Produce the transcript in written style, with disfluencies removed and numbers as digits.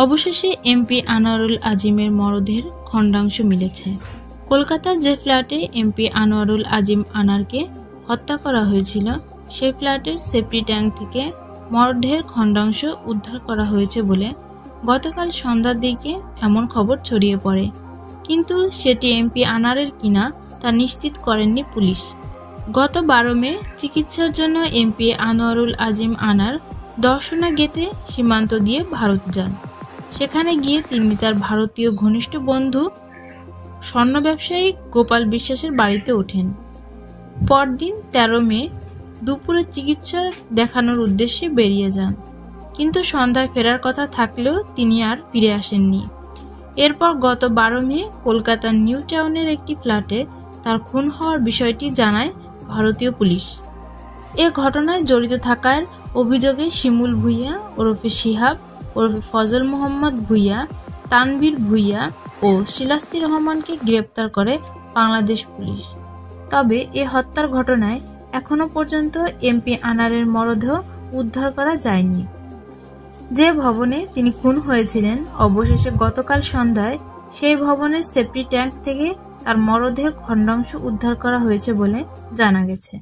অবশেষে এমপি আনোয়ারুল আজিমের মরদেহের খণ্ডাংশ মিলেছে। কলকাতার যে ফ্ল্যাটে এমপি আনোয়ারুল আজিম আনারকে হত্যা করা হয়েছিল সেই ফ্ল্যাটের সেফটি ট্যাঙ্ক থেকে মরদেহের খণ্ডাংশ উদ্ধার করা হয়েছে বলে গতকাল সন্ধ্যার দিকে এমন খবর ছড়িয়ে পড়ে, কিন্তু সেটি এমপি আনারের কিনা তা নিশ্চিত করেননি পুলিশ। গত 12 মে চিকিৎসার জন্য এমপি আনোয়ারুল আজিম আনার দর্শনা গেতে সীমান্ত দিয়ে ভারত যান। সেখানে গিয়ে তিনি তার ভারতীয় ঘনিষ্ঠ বন্ধু স্বর্ণ ব্যবসায়ী গোপাল বিশ্বাসের বাড়িতে ওঠেন। পরদিন 13 মে দুপুরে চিকিৎসা দেখানোর উদ্দেশ্যে বেরিয়ে যান, কিন্তু সন্ধ্যায় ফেরার কথা থাকলেও তিনি আর ফিরে আসেননি। এরপর গত 12 মে কলকাতার নিউ টাউনের একটি ফ্ল্যাটে তার খুন হওয়ার বিষয়টি জানায় ভারতীয় পুলিশ। এ ঘটনায় জড়িত থাকার অভিযোগে শিমুল ভূঁইয়া ওরফে শিহাব ওরফে ফজল মোহাম্মদ ভূঁইয়া, তানভীর ভূঁইয়া ও শিলাস্তি রহমানকে গ্রেপ্তার করে বাংলাদেশ পুলিশ। তবে এ হত্যার ঘটনায় এখনো পর্যন্ত এমপি আনারের মরদেহ উদ্ধার করা যায়নি। যে ভবনে তিনি খুন হয়েছিলেন অবশেষে গতকাল সন্ধ্যায় সেই ভবনের সেফটি ট্যাঙ্ক থেকে তার মরদেহের খণ্ডাংশ উদ্ধার করা হয়েছে বলে জানা গেছে।